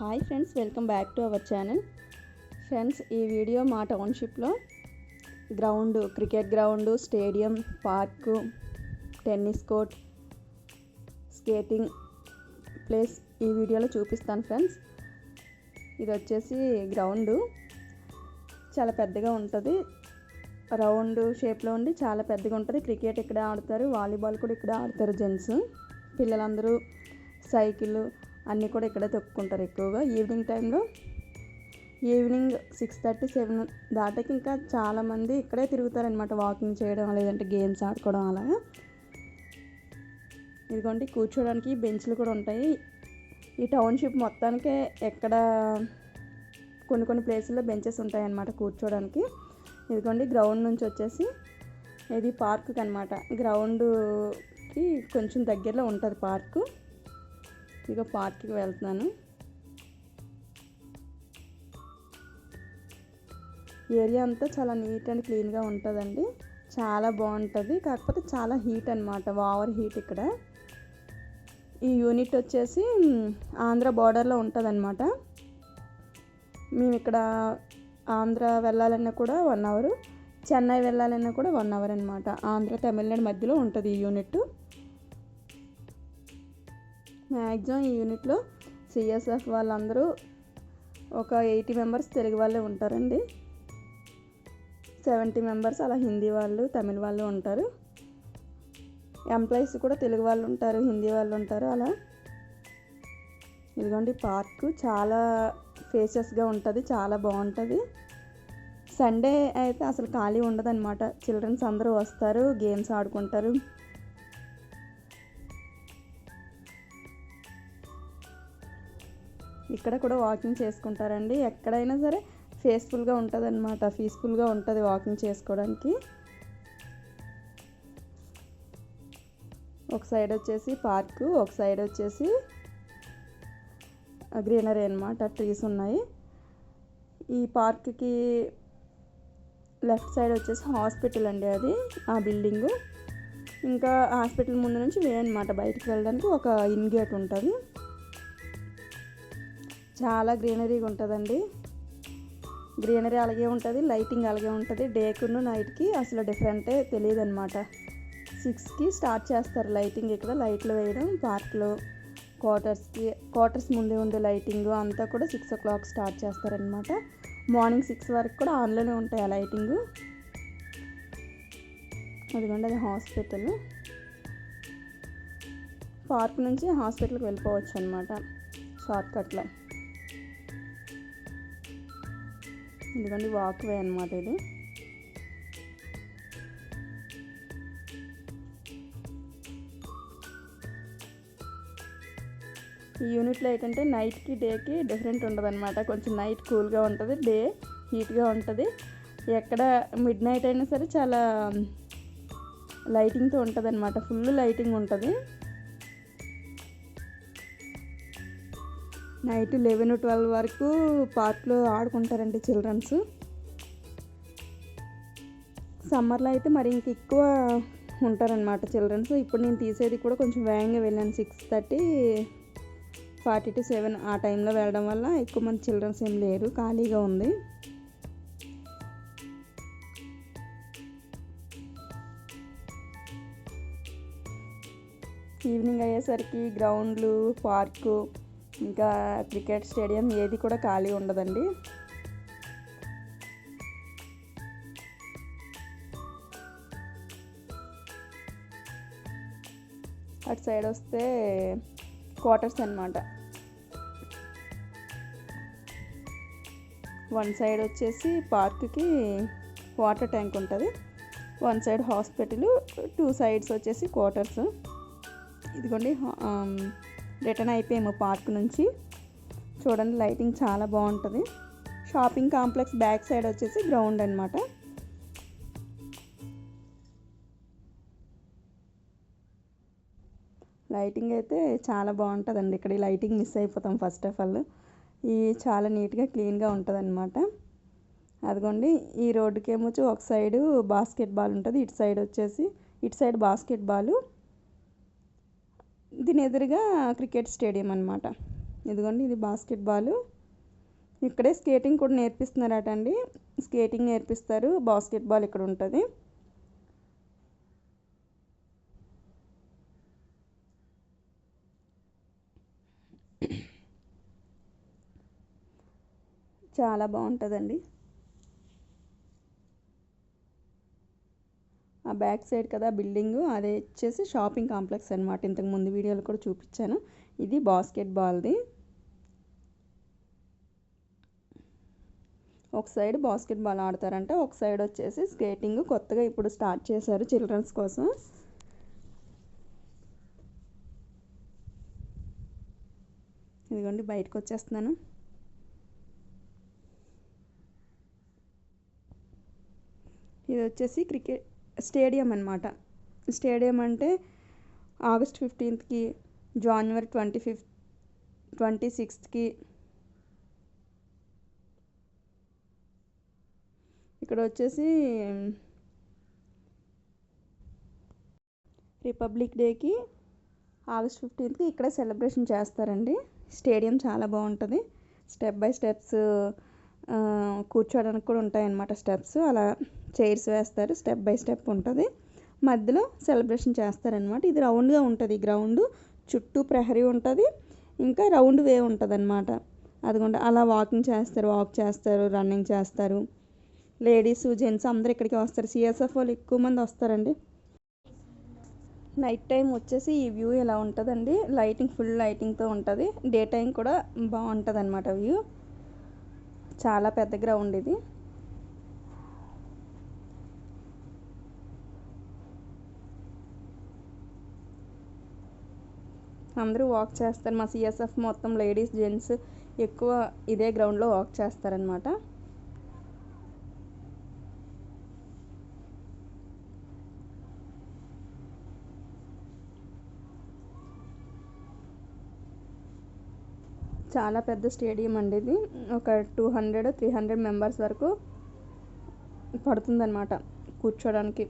Hi friends, welcome back to our channel. Friends, ఈ video మా టౌన్షిప్లో ground, cricket ground, stadium, park, tennis court, skating place ఈ వీడియోలో చూపిస్తాను ఫ్రెండ్స్. ఇది వచ్చేసి గ్రౌండ్ చాలా పెద్దగా ఉంటుంది, రౌండ్ షేప్లో ఉండి చాలా పెద్దగా ఉంటుంది. క్రికెట్ ఇక్కడ ఆడతారు, వాలీబాల్ కూడా ఇక్కడ ఆడతారు. జెంట్స్ పిల్లలందరూ సైకిల్ అన్నీ కూడా ఇక్కడ తొక్కుకుంటారు. ఎక్కువగా ఈవినింగ్ టైంలో, ఈవినింగ్ 6:30, 7 దాటాకి ఇంకా చాలామంది ఇక్కడే తిరుగుతారనమాట, వాకింగ్ చేయడం లేదంటే గేమ్స్ ఆడుకోవడం అలాగా. ఇదిగోండి, కూర్చోడానికి బెంచ్లు కూడా ఉంటాయి. ఈ టౌన్షిప్ మొత్తానికే ఎక్కడ కొన్ని ప్లేసుల్లో బెంచెస్ ఉంటాయన్నమాట కూర్చోడానికి. ఇదిగోండి, గ్రౌండ్ నుంచి వచ్చేసి ఇది పార్కుకి అనమాట. గ్రౌండ్కి కొంచెం దగ్గరలో ఉంటుంది పార్కు. ఇక పార్క్కి వెళ్తున్నాను. ఏరియా అంతా చాలా నీట్ అండ్ క్లీన్గా ఉంటుందండి, చాలా బాగుంటుంది. కాకపోతే చాలా హీట్ అనమాట, ఓవర్ హీట్ ఇక్కడ. ఈ యూనిట్ వచ్చేసి ఆంధ్ర బార్డర్లో ఉంటుంది అనమాట. మేము ఇక్కడ ఆంధ్ర వెళ్ళాలన్నా కూడా 1 అవర్, చెన్నై వెళ్ళాలన్నా కూడా 1 అవర్ అనమాట. ఆంధ్ర తమిళనాడు మధ్యలో ఉంటుంది ఈ యూనిట్. మ్యాక్సిమం ఈ యూనిట్లో సిఎస్ఎఫ్ వాళ్ళందరూ ఒక 80 మెంబర్స్ తెలుగు వాళ్ళే ఉంటారండి. 70 మెంబర్స్ అలా హిందీ వాళ్ళు, తమిళ వాళ్ళు ఉంటారు. ఎంప్లాయీస్ కూడా తెలుగు వాళ్ళు ఉంటారు, హిందీ వాళ్ళు ఉంటారు అలా. ఇదిగోండి పార్కు చాలా ఫేసెస్గా ఉంటుంది, చాలా బాగుంటుంది. సండే అయితే అసలు ఖాళీ ఉండదు అనమాట. చిల్డ్రన్స్ అందరూ వస్తారు, గేమ్స్ ఆడుకుంటారు. ఇక్కడ కూడా వాకింగ్ చేసుకుంటారండి. ఎక్కడైనా సరే ఫేస్ఫుల్గా ఉంటుంది అనమాట, పీస్ఫుల్గా ఉంటుంది వాకింగ్ చేసుకోవడానికి. ఒక సైడ్ వచ్చేసి పార్కు, ఒక సైడ్ వచ్చేసి గ్రీనరీ అనమాట, ట్రీస్ ఉన్నాయి. ఈ పార్క్కి లెఫ్ట్ సైడ్ వచ్చేసి హాస్పిటల్ అండి, అది ఆ బిల్డింగు. ఇంకా హాస్పిటల్ ముందు నుంచి వే అనమాట, బయటికి వెళ్ళడానికి ఒక ఇన్ గేట్ ఉంటుంది. చాలా గ్రీనరీగా ఉంటుందండి. గ్రీనరీ అలాగే ఉంటుంది, లైటింగ్ అలాగే ఉంటుంది. డేకును నైట్కి అసలు డిఫరెంటే తెలియదు అనమాట. 6కి స్టార్ట్ చేస్తారు లైటింగ్. ఇక్కడ లైట్లు వేయడం పార్క్లో, క్వార్టర్స్ ముందే ఉండే లైటింగ్ అంతా కూడా 6 o'clock స్టార్ట్ చేస్తారనమాట. మార్నింగ్ 6 వరకు కూడా ఆన్లోనే ఉంటాయి ఆ లైటింగు. అదిగోండి, అది హాస్పిటల్. పార్క్ నుంచి హాస్పిటల్కి వెళ్ళిపోవచ్చు అనమాట షార్ట్కట్లో. ఎందుకంటే వాక్ వే అనమాట ఇది. ఈ యూనిట్లో ఏంటంటే నైట్కి డేకి డిఫరెంట్ ఉండదు అనమాట. కొంచెం నైట్ కూల్గా ఉంటుంది, డే హీట్గా ఉంటుంది. ఎక్కడ మిడ్ నైట్ అయినా సరే చాలా లైటింగ్తో ఉంటుంది అనమాట, ఫుల్ లైటింగ్ ఉంటుంది. నైట్ 11-12 వరకు పార్క్లో ఆడుకుంటారండి చిల్డ్రన్స్. సమ్మర్లో అయితే మరి ఇంక ఎక్కువ ఉంటారనమాట చిల్డ్రన్స్. ఇప్పుడు నేను తీసేది కూడా కొంచెం వేగంగా వెళ్ళాను, 6:30, 40 to 7 ఆ టైంలో వెళ్ళడం వల్ల ఎక్కువ మంది చిల్డ్రన్స్ ఏం లేరు, ఖాళీగా ఉంది. ఈవినింగ్ అయ్యేసరికి గ్రౌండ్లు, పార్కు, ఇంకా క్రికెట్ స్టేడియం ఏది కూడా ఖాళీ ఉండదండి. అటు సైడ్ వస్తే క్వార్టర్స్ అనమాట. వన్ సైడ్ వచ్చేసి పార్క్కి వాటర్ ట్యాంక్ ఉంటుంది, వన్ సైడ్ హాస్పిటల్, 2 sides వచ్చేసి క్వార్టర్స్. ఇదిగోండి, రిటర్న్ అయిపోయాము పార్క్ నుంచి. చూడండి, లైటింగ్ చాలా బాగుంటుంది. షాపింగ్ కాంప్లెక్స్ బ్యాక్ సైడ్ వచ్చేసి గ్రౌండ్ అనమాట. లైటింగ్ అయితే చాలా బాగుంటుందండి. ఇక్కడ ఈ లైటింగ్ మిస్ అయిపోతాం ఫస్ట్ ఆఫ్ ఆల్. ఈ చాలా నీట్గా క్లీన్గా ఉంటుంది అనమాట. అదిగోండి, ఈ రోడ్డుకి ఏమొచ్చి ఒక సైడు బాస్కెట్బాల్ ఉంటుంది, ఇటు సైడ్ బాస్కెట్బాల్. దీని ఎదురుగా క్రికెట్ స్టేడియం అనమాట. ఇదిగోండి ఇది బాస్కెట్ బాల్. ఇక్కడే స్కేటింగ్ కూడా నేర్పిస్తున్నారట అండి. స్కేటింగ్ నేర్పిస్తారు, బాస్కెట్ బాల్ ఇక్కడ ఉంటుంది. చాలా బాగుంటుందండి. ఆ బ్యాక్ సైడ్ కదా బిల్డింగు, అదే వచ్చేసి షాపింగ్ కాంప్లెక్స్ అనమాట. ఇంతకు ముందు వీడియోలో కూడా చూపించాను. ఇది బాస్కెట్ బాల్ది. ఒక సైడ్ బాస్కెట్ బాల్ ఆడతారంట, ఒక సైడ్ వచ్చేసి స్కేటింగ్ కొత్తగా ఇప్పుడు స్టార్ట్ చేశారు చిల్డ్రన్స్ కోసం. ఇదిగోండి బయటకు వచ్చేస్తున్నాను. ఇది వచ్చేసి క్రికెట్ స్టేడియం అనమాట. స్టేడియం అంటే ఆగస్ట్ 15కి, జనవరి 26కి ఇక్కడ వచ్చేసి రిపబ్లిక్ డేకి, ఆగస్ట్ 15కి ఇక్కడే సెలబ్రేషన్ చేస్తారండి. స్టేడియం చాలా బాగుంటుంది. స్టెప్ బై స్టెప్స్ కూర్చోడానికి కూడా ఉంటాయన్నమాట. స్టెప్స్ అలా చైర్స్ వేస్తారు, స్టెప్ బై స్టెప్ ఉంటుంది. మధ్యలో సెలబ్రేషన్ చేస్తారనమాట. ఇది రౌండ్గా ఉంటుంది గ్రౌండ్, చుట్టూ ప్రహరీ ఉంటుంది, ఇంకా రౌండ్ వే ఉంటుంది అనమాట. అదిగోండి అలా వాక్ చేస్తారు, రన్నింగ్ చేస్తారు. లేడీస్ జెంట్స్ అందరు ఇక్కడికి వస్తారు. సిఎస్ఎఫ్ వాళ్ళు ఎక్కువ మంది వస్తారండి. నైట్ టైం వచ్చేసి ఈ వ్యూ ఇలా ఉంటుందండి. లైటింగ్ ఫుల్ లైటింగ్తో ఉంటుంది. డే టైం కూడా బాగుంటుంది అనమాట వ్యూ. చాలా పెద్ద గ్రౌండ్ ఇది. అందరూ వాక్ చేస్తారు. మా సిఎస్ఎఫ్ మొత్తం లేడీస్ జెంట్స్ ఎక్కువ ఇదే గ్రౌండ్లో వాక్ చేస్తారనమాట. చాలా పెద్ద స్టేడియం అండి ఇది. ఒక 200-300 మెంబర్స్ వరకు పడుతుందన్నమాట కూర్చోడానికి.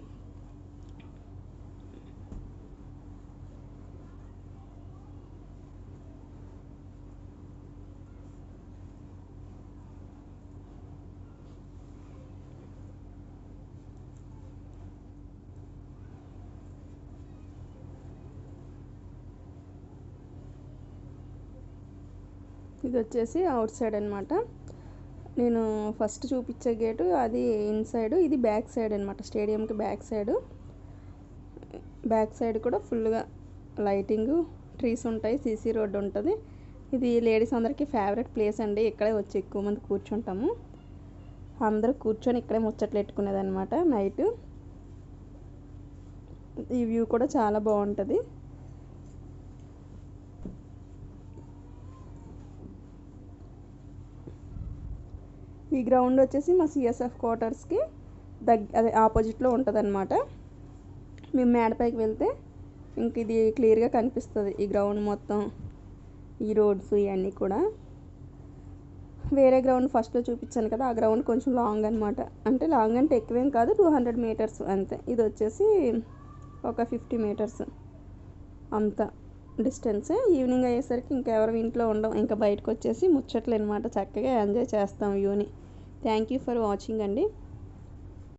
ఇది వచ్చేసి అవుట్ సైడ్ అనమాట. నేను ఫస్ట్ చూపించే గేటు అది ఇన్సైడ్, ఇది బ్యాక్ సైడ్ అనమాట. స్టేడియంకి బ్యాక్ సైడ్ కూడా ఫుల్గా లైటింగు, ట్రీస్ ఉంటాయి, సీసీ రోడ్డు ఉంటుంది. ఇది లేడీస్ అందరికీ ఫేవరెట్ ప్లేస్ అండి. ఇక్కడే వచ్చి ఎక్కువ మంది కూర్చుంటాము. అందరూ కూర్చొని ఇక్కడే ముచ్చట్లు పెట్టుకునేది అనమాట నైట్. ఈ వ్యూ కూడా చాలా బాగుంటుంది. ఈ గ్రౌండ్ వచ్చేసి మా సిఎస్ఎఫ్ క్వార్టర్స్కి అదే ఆపోజిట్లో ఉంటుంది అనమాట. మేము మేడపైకి వెళ్తే ఇంక ఇది క్లియర్గా కనిపిస్తుంది. ఈ గ్రౌండ్ మొత్తం, ఈ రోడ్స్ ఇవన్నీ కూడా. వేరే గ్రౌండ్ ఫస్ట్లో చూపించాను కదా, ఆ గ్రౌండ్ కొంచెం లాంగ్ అనమాట. అంటే లాంగ్ అంటే ఎక్కువేం కాదు, 200 మీటర్స్ అంతే. ఇది వచ్చేసి ఒక 50 మీటర్స్ అంత డిస్టెన్స్. ఈవినింగ్ అయ్యేసరికి ఇంకెవరు ఇంట్లో ఉండం, ఇంకా బయటకు వచ్చేసి ముచ్చట్లు అనమాట. చక్కగా ఎంజాయ్ చేస్తాం వ్యూని. థ్యాంక్ యూ ఫర్ వాచింగ్ అండి.